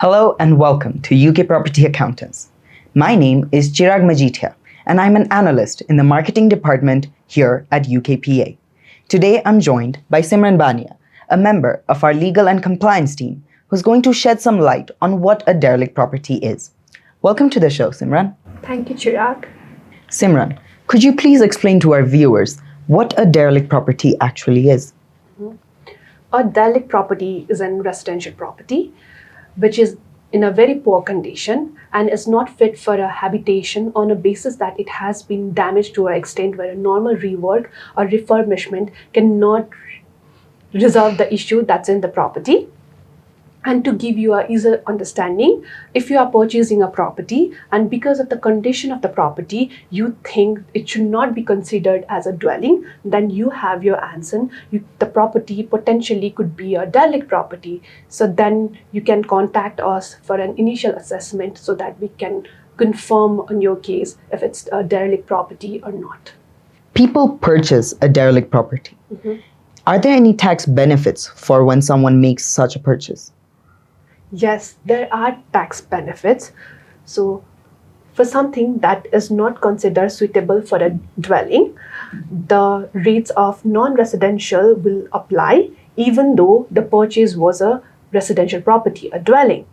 Hello and welcome to UK Property Accountants. My name is Chirag Majithia and I'm an analyst in the marketing department here at UKPA. Today I'm joined by Simran Bania, a member of our legal and compliance team who's going to shed some light on what a derelict property is. Welcome to the show, Simran. Thank you, Chirag. Simran, could you please explain to our viewers what a derelict property actually is? A derelict property is a residential property which is in a very poor condition and is not fit for a habitation on a basis that it has been damaged to an extent where a normal rework or refurbishment cannot resolve the issue that's in the property. And to give you a easier understanding, if you are purchasing a property and because of the condition of the property, you think it should not be considered as a dwelling, then you have your answer. The property potentially could be a derelict property. So then you can contact us for an initial assessment so that we can confirm on your case if it's a derelict property or not. People purchase a derelict property. Are there any tax benefits for when someone makes such a purchase? Yes, there are tax benefits. So for something that is not considered suitable for a dwelling, the rates of non-residential will apply even though the purchase was a residential property, a dwelling.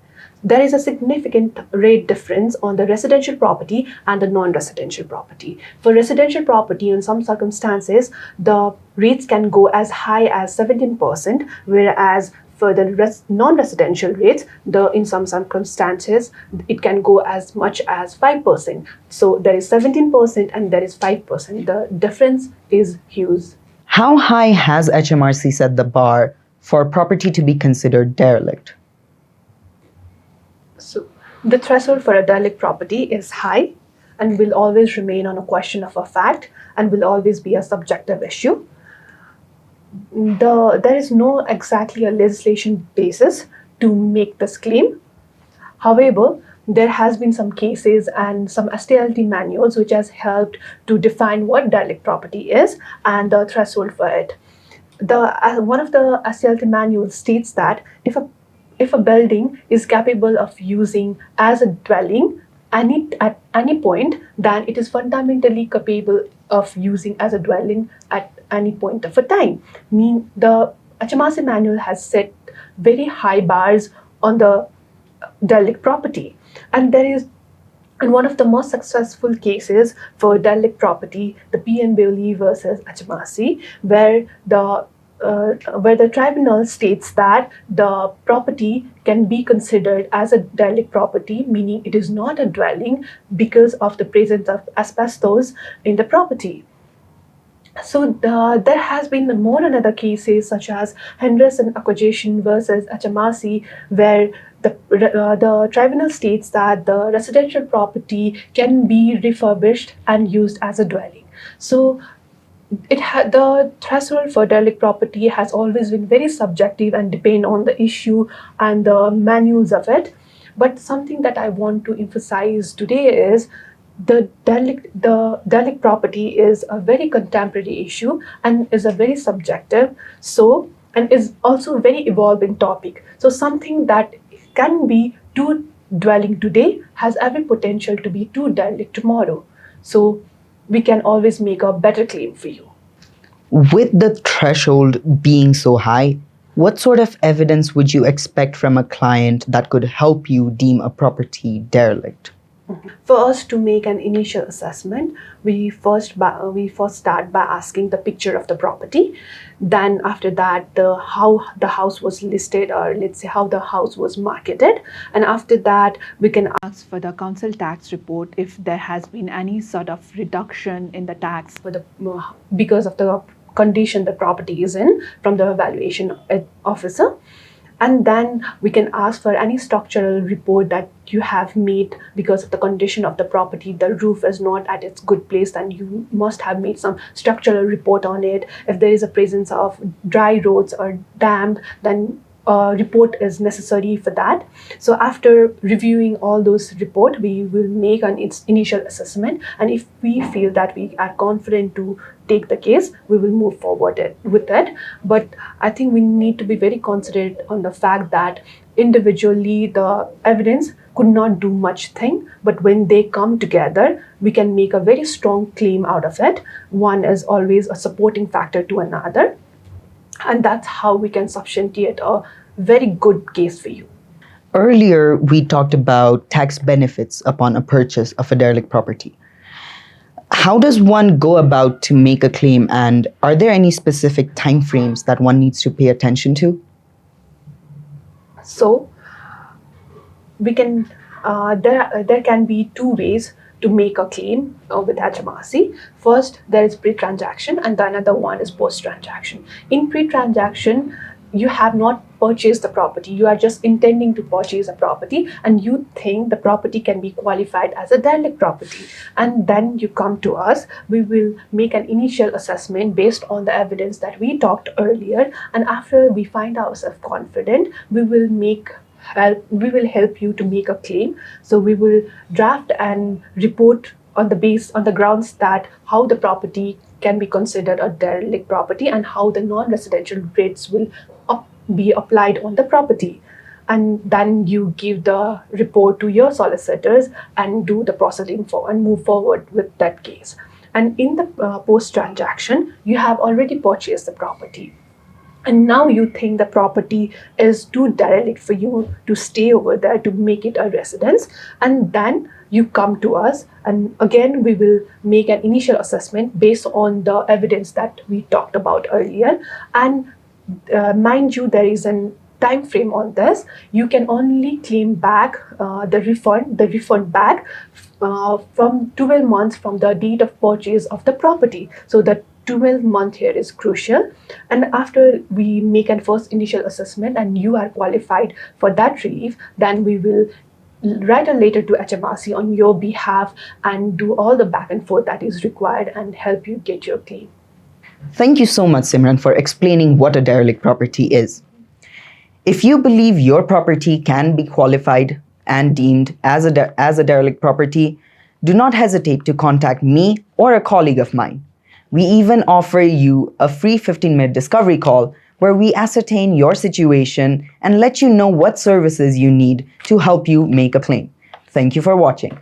There is a significant rate difference on the residential property and the non-residential property. For residential property, in some circumstances, the rates can go as high as 17%, whereas for the non-residential rates, in some circumstances, it can go as much as 5%. So there is 17% and there is 5%. The difference is huge. How high has HMRC set the bar for property to be considered derelict? So the threshold for a derelict property is high and will always remain on a question of a fact and will always be a subjective issue. There is no exactly a legislation basis to make this claim. However, there has been some cases and some SDLT manuals which has helped to define what derelict property is and the threshold for it. One of the SDLT manuals states that if a building is capable of using as a dwelling at any point, then it is fundamentally capable of using as a dwelling at any point of a time. The HMRC manual has set very high bars on the derelict property, and one of the most successful cases for derelict property, the PM Bailey versus HMRC, where the tribunal states that the property can be considered as a derelict property, meaning it is not a dwelling because of the presence of asbestos in the property. So there has been more and other cases such as Henderson Acquisition versus HMRC, where the tribunal states that the residential property can be refurbished and used as a dwelling. So the threshold for derelict property has always been very subjective and depend on the issue and the manuals of it. But something that I want to emphasize today is the derelict property is a very contemporary issue and is a very subjective, and is also a very evolving topic. So something that can be two dwelling today has every potential to be two derelict tomorrow. So we can always make a better claim for you. With the threshold being so high, what sort of evidence would you expect from a client that could help you deem a property derelict? For us to make an initial assessment, we first start by asking the picture of the property. Then after that, how the house was listed, or let's say how the house was marketed. And after that, we can ask for the council tax report if there has been any sort of reduction in the tax because of the condition the property is in from the valuation officer. And then we can ask for any structural report that you have made because of the condition of the property. The roof is not at its good place, then you must have made some structural report on it. If there is a presence of dry roads or damp, then report is necessary for that. So after reviewing all those reports, we will make an initial assessment, and if we feel that we are confident to take the case, we will move forward with it. But I think we need to be very considerate on the fact that individually the evidence could not do much thing, but when they come together, we can make a very strong claim out of it. One is always a supporting factor to another, and that's how we can substantiate a very good case for you. Earlier, we talked about tax benefits upon a purchase of a derelict property. How does one go about to make a claim, and are there any specific timeframes that one needs to pay attention to? So we can there can be two ways to make a claim with HMRC. First, there is pre-transaction, and the another one is post-transaction. In pre-transaction, you have not purchased the property. You are just intending to purchase a property, and you think the property can be qualified as a derelict property. And then you come to us. We will make an initial assessment based on the evidence that we talked earlier. And after we find ourselves confident, we will help you to make a claim. So we will draft and report on the grounds that how the property can be considered a derelict property and how the non-residential rates will be applied on the property. And then you give the report to your solicitors and do the processing and move forward with that case. And in the post-transaction, you have already purchased the property. And now you think the property is too derelict for you to stay over there, to make it a residence. And then you come to us, and again, we will make an initial assessment based on the evidence that we talked about earlier. And mind you, there is a time frame on this. You can only claim back the refund back from 12 months from the date of purchase of the property. So the 12 month here is crucial. And after we make a first initial assessment and you are qualified for that relief, then we will write a letter to HMRC on your behalf and do all the back and forth that is required and help you get your claim. Thank you so much, Simran, for explaining what a derelict property is. If you believe your property can be qualified and deemed as a derelict property, do not hesitate to contact me or a colleague of mine. We even offer you a free 15-minute discovery call where we ascertain your situation and let you know what services you need to help you make a claim. Thank you for watching.